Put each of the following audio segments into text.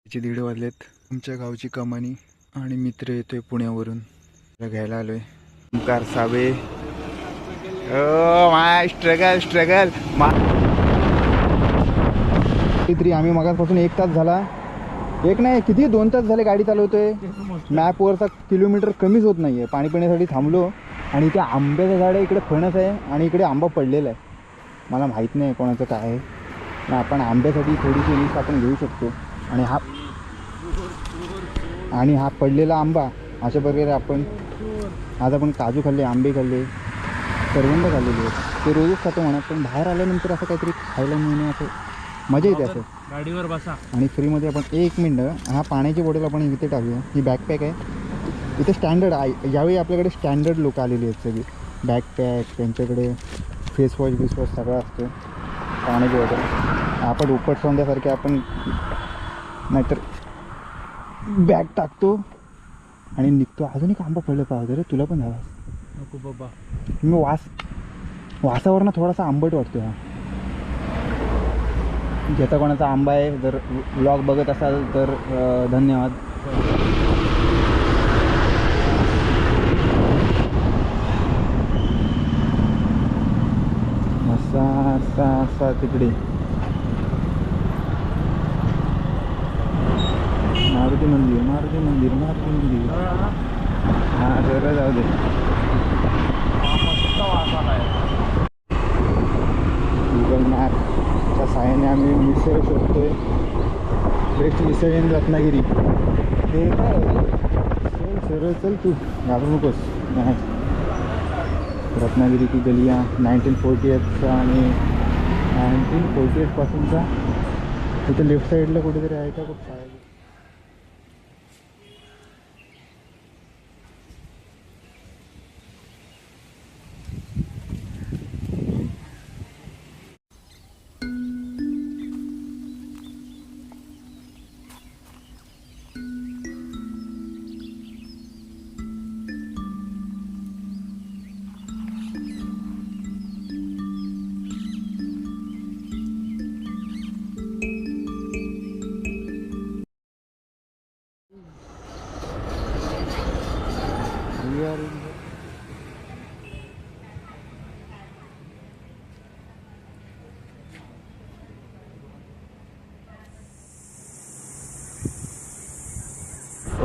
1:30 वाजलेत. आमच्या गावची कमानी आणि मित्र येतोय पुण्यावरून. घ्यायला आलोय. ओंकार साबळे. माय स्ट्रगल तरी आम्ही मगापासून 1 तास झाला, एक नाही किती 2 तास झाले गाडी चालवतोय. मॅपवरचा किलोमीटर कमीच होत नाही आहे. पाणी पिण्यासाठी थांबलो आणि इथे आंब्याचं झाड आहे, इकडे फणस आहे आणि इकडे आंबा पडलेला आहे. मला माहीत नाही कोणाचं काय आहे. आपण आंब्यासाठी थोडीशी रिस्क आपण घेऊ शकतो. आणि हा पडलेला आंबा अशा प्रकारे आज आपण काजू खाल्ले, आंबे खाल्ले, करवंद खाल्लेली आहेत. ते रोजच खातो म्हणा, पण बाहेर आल्यानंतर असं काहीतरी खायला मिळणे असं मजा येते. असं गाडीवर बसा आणि फ्रीमध्ये आपण 1 मिनटं हा पाण्याची बॉटल आपण इथे टाकूया. ही बॅकपॅक आहे. इथे स्टँडर्ड आहे. यावेळी आपल्याकडे स्टँडर्ड लोक आलेली आहेत सगळी. बॅकपॅक, त्यांच्याकडे फेसवॉश बिसवॉश सगळं असतं. पाण्याची बॉटल आपण उपट सोंद्यासारखे आपण नाहीतर बॅग टाकतो आणि निघतो. अजून एक आंबा पडलं पाहतो रे, तुला पण झाला नको बाबा. मी वासावरनं थोडासा आंबट वाटतो हा. ज्याचा कोणाचा आंबा आहे, जर व्लॉग बघत असाल तर धन्यवाद. असा तिकडे मारुती मंदिर. हां जरा जाऊ दे. गुगल मॅपच्या साहाय्याने आम्ही मिसळ शोधतोय. Best misal in Ratnagiri. ते काय सरळ चल, तू घाबरू नकोस. नाही, रत्नागिरी की गलिया 1948चा आणि 1948 पासूनचा. तिथे लेफ्ट साईडला कुठेतरी आहे का खूप सायला.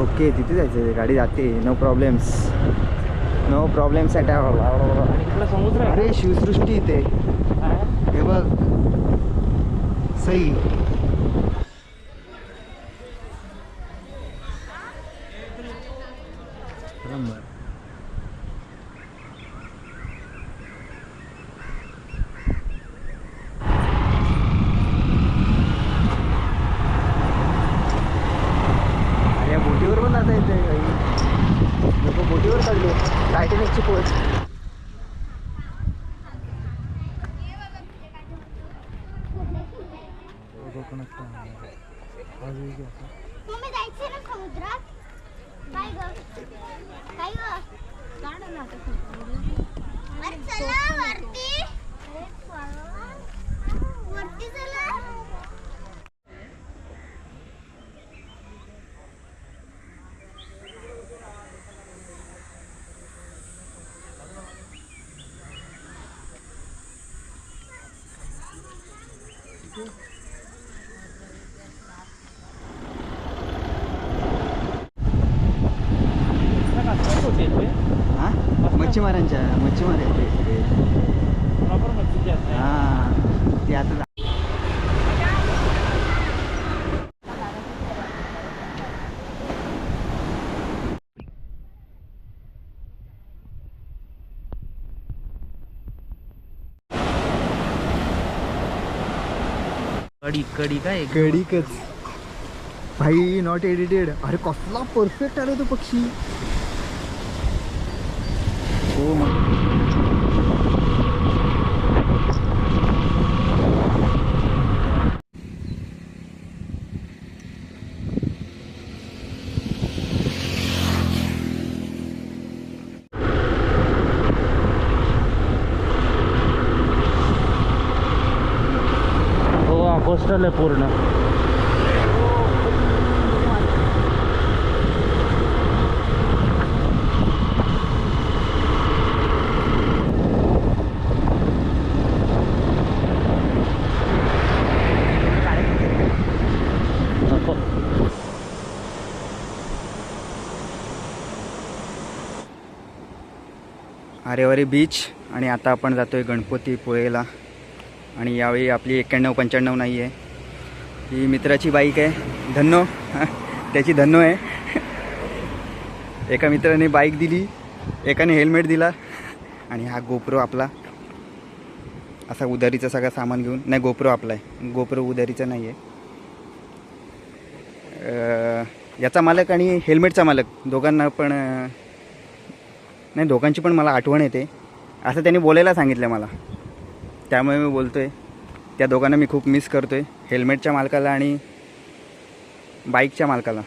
ओके, तिथे जायचं. गाडी जाते. No problems at all. समुद्र. अरे शिवसृष्टी इथे हे बघ. सई बोटीवर पण जाता येते. काही लोक बोटीवर काढले. टायटॅनिकची पोच. मच्छीमारांच्या मच्छीमार आहेत हां. ते आता कडी काय कडीकच भाई. Not edited. अरे कसला परफेक्ट आला तो पक्षी. हो मग कोस्टल आहे पूर्ण. आरेवारी बीच आणि आता आपण जातोय गणपतीपुळेला. आणि यावेळी आपली 91-95 नाही आहे, ही मित्राची बाईक आहे. धन्नो त्याची धन्नो आहे. एका मित्राने बाईक दिली, एकाने हेल्मेट दिला आणि हा गोप्रो आपला असा उधारीचं सगळं सामान घेऊन. नाही, गोप्रो आपला आहे, गोप्रो उधारीचा नाही आहे. याचा मालक आणि हेल्मेटचा मालक दोघांना पण नाही, दोघांची पण मला आठवण येते असं त्यांनी बोलायला सांगितलं मला, त्यामुळे मी बोलतो आहे. त्या दोघांना मी खूप मिस करतो आहे, हेल्मेटच्या मालकाला आणि बाईकच्या मालकाला.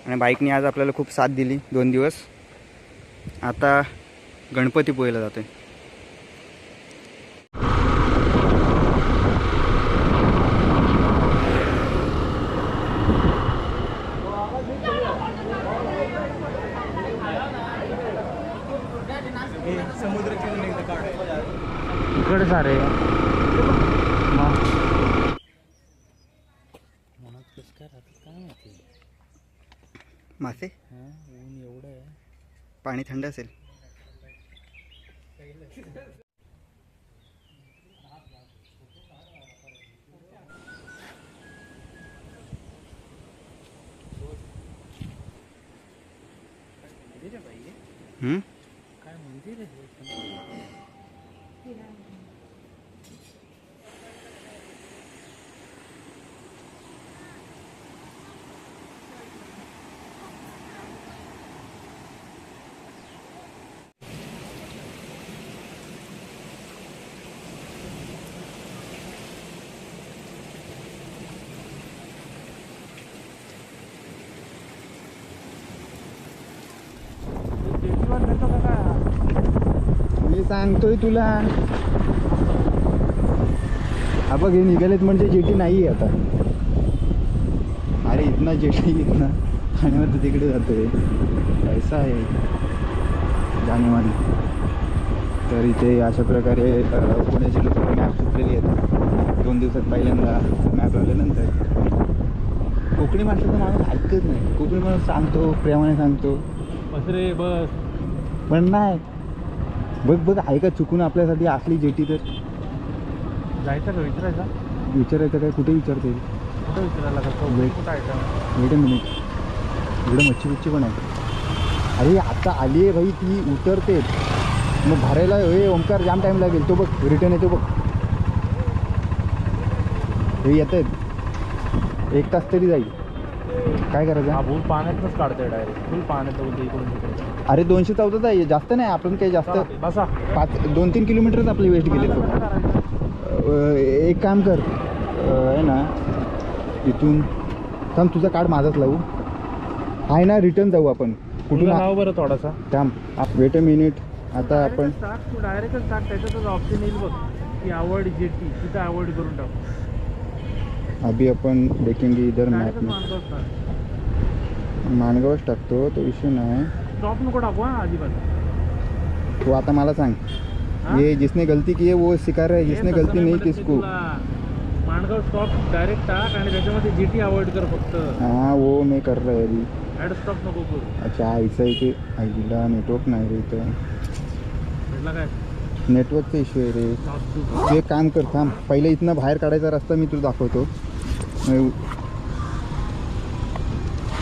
आणि बाईकने आज आपल्याला खूप साथ दिली 2 दिवस. आता गणपतीपुळेला जातो आहे. इकडे सारे मासे, ऊन एवढं आहे. पाणी थंड असेल. काय मंदिर आहे. मी सांगतोय तुला. हा बघ, हे निघालेत म्हणजे जेटी नाही आहे आता. अरे इथना जेटी इथना आणि मग तिकडे जातोय. पैसा आहे जानेवारी. तर इथे अशा प्रकारे पुण्याचे लोक मॅप सुटलेली आहेत. 2 दिवसात पहिल्यांदा मॅप लावल्यानंतर कोकणी माणसाचा माणूस ऐकत नाही. कोकणी माणूस सांगतो, प्रेमाने सांगतो, बस रे बस. पण नाही. बघ बघ, आहे का चुकून आपल्यासाठी असली जेटी? तर जायचं का विचारायचा? विचारायचं काय? कुठे विचारते? कुठं विचारायला का? कुठं आहे का? वेट अ मिनिट, इकडे मच्छी बिच्छी पण आहे. अरे आता आली आहे भाई, ती उतरते मग भरायला. हे ओमकार जाम टाईम लागेल. तो बघ रिटर्न येतो बघ. हे येत आहेत, 1 तास तरी जाईल. काय करायचं? हा भूल पाण्यातच काढतोय डायरेक्ट. फुल पाण्यात बोलते इकडून तिकडे. अरे 214 आहे, जास्त नाही. आपण काही जास्त बसा 2-3 किलोमीटरच आपली वेस्ट गेले. एक काम कर, आहे ना इथून थांब, तुझा कार्ड माझाच लावू. आहे ना, रिटर्न जाऊ आपण. कुठून लाव बरं थोडासा. थांब, वेट अ मिनिट. आता आपण टाक, तू डायरेक्टच टाक. त्याच्यातच ऑप्शन येईल बघ की अवॉइड जेटी. तिथं अवॉइड करून टाक. अभी आपण देखेंगे इधर मॅप में. माणगावच टाकतो, तो विषय नाही. स्टॉप नको टाकू हा अजिबात. तो आता मला सांग, ये जिसने गलती की है वो सिखा रहा है, जिसने गलती नहीं की इसको. माणगाव स्टॉप डायरेक्ट टाक आणि त्याच्यामध्ये जीटी अवॉइड कर फक्त. हाँ वो मैं कर रहा है अभी. ॲड स्टॉप नको करू. अच्छा, ऐसा इथे आईला नेटवर्क नाही रे इथं. म्हटलं काय नेटवर्कचा इश्यू आहे रे. तू एक काम कर, थांब. पहिले इथनं बाहेर काढायचा रस्ता मी तुला दाखवतो.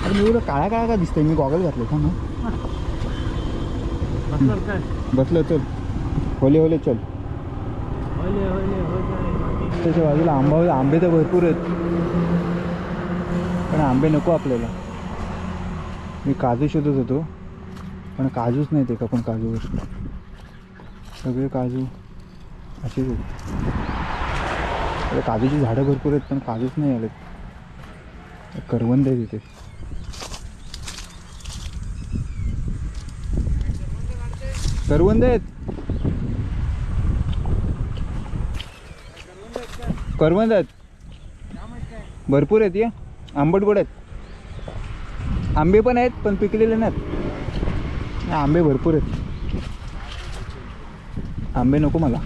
अरे मी एवढं काळा काळा का दिसतंय? मी गॉगल घातले. थांब बसलं काय? बसलं. चल होले होले चल. होले होले होले. त्याच्या बाजूला आंबे तर भरपूर आहेत, पण आंबे नको आपल्याला. मी काजू शोधत होतो पण काजूच नाही ते का. पण काजूवर सगळे काजू असेच आहेत. काजूची झाडं भरपूर आहेत पण काजूच नाही आलेत. करवंद आहे तिथे. करवंद आहेत, करवंद आहेत भरपूर आहेत. या आंबट गोड आहेत. आंबे पण आहेत पण पिकलेले नाहीत. आंबे भरपूर आहेत. आंबे नको मला.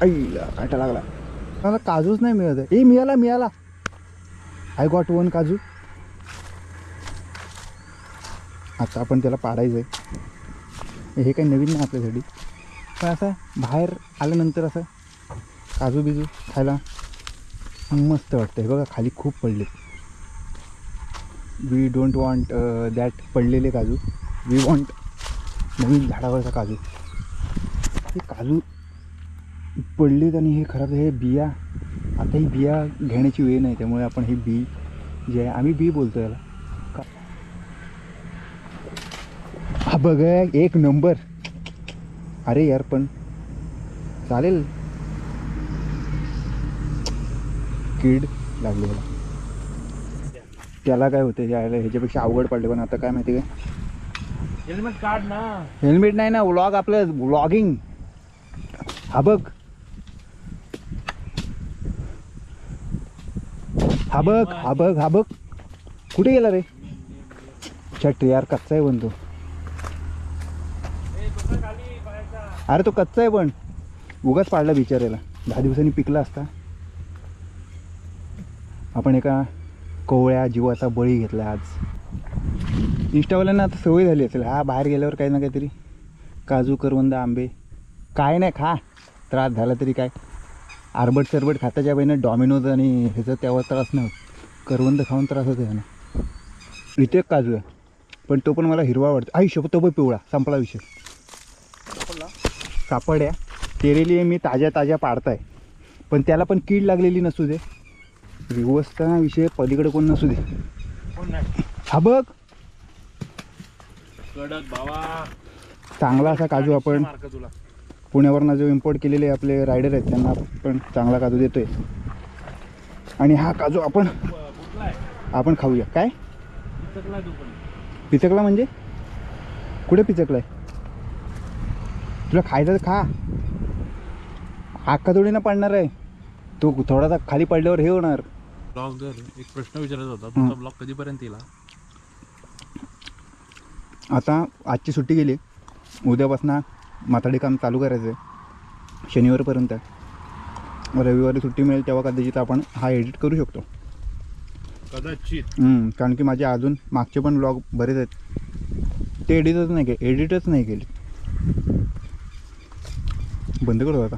आईला काटा लागला. मला काजूच नाही मिळत आहे. मिळाला. आय गॉट वन काजू. आता आपण त्याला पाडायचं आहे. हे काही नवीन नाही आपल्यासाठी, पण असं बाहेर आल्यानंतर असं काजू बिजू खायला मस्त वाटतं. हे बघा खाली खूप पडले. वी डोंट वॉन्ट दॅट पडलेले काजू. वी वॉन्ट नवीन झाडावरचा काजू. हे काजू पडलेत आणि हे खराब. हे बिया, आता ही बिया घेण्याची वेळ नाही, त्यामुळे आपण ही बी जे आहे, आम्ही बी बोलतो याला. हा बघ एक नंबर. अरे यार पण चालेल. कीड लागली याला. त्याला काय होतं यायला, ह्याच्यापेक्षा अवघड पडले. पण आता काय माहिती काय, हेल्मेट काढ ना. हेल्मेट नाही ना, व्लॉग आपलं व्लॉगिंग. हा बघ कुठे गेला रे. छट यार, कच्चा आहे पण तो. अरे तो कच्चा आहे पण उगाच पाडला बिचारायला. 10 दिवसांनी पिकला असता. आपण एका कोवळ्या जीवाचा बळी घेतला आज. इंस्टावाल्यांना आता सवय झाली असेल, हा बाहेर गेल्यावर काही ना काहीतरी काजू, करवंद, आंबे काय नाही खा, त्रास झाला तरी काय. आरबट सरबट खाताच्या बाईनं डॉमिनोज आणि ह्याचं तेव्हा त्रास नाही. करवंद खाऊन त्रास होतो आहे ना. इथे एक काजू आहे, पण तो पण मला हिरवा आवडतो. आई शपथ, तो पण पिवळा. संपला विषय. सापड्या तेरे लिए मी ताज्या पाडताय, पण त्याला पण कीड लागलेली नसू दे. रिवर्सचा विषय पलीकडे कोण नसू दे. कोण नाही. हा बघ कडक बाबा. चांगला असा काजू आपण मार्क तुला. पुण्यावरनं जो इम्पोर्ट केलेले आपले रायडर आहेत त्यांना पण चांगला काजू देतोय. आणि हा काजू आपण खाऊया. काय पिचकला तू पण. पिचकला म्हणजे कुठे पिचकलाय? तुला खायचं तर खा. आक्का थोडी ना पडणार आहे. तो थोडासा खाली पडल्यावर हे होणार. ब्लॉग एक प्रश्न विचारायचा होता, तुमचा ब्लॉग कधीपर्यंत येईल? आता आजची सुट्टी गेली, उद्यापासून माथाडी काम चालू करायचं आहे शनिवारपर्यंत. रविवारी सुट्टी मिळेल तेव्हा कदाचित आपण हा एडिट करू शकतो. कदाचित. कारण की माझे अजून मागचे पण ब्लॉग बरेच आहेत, ते एडिटच नाही केले. बंद करतो आता.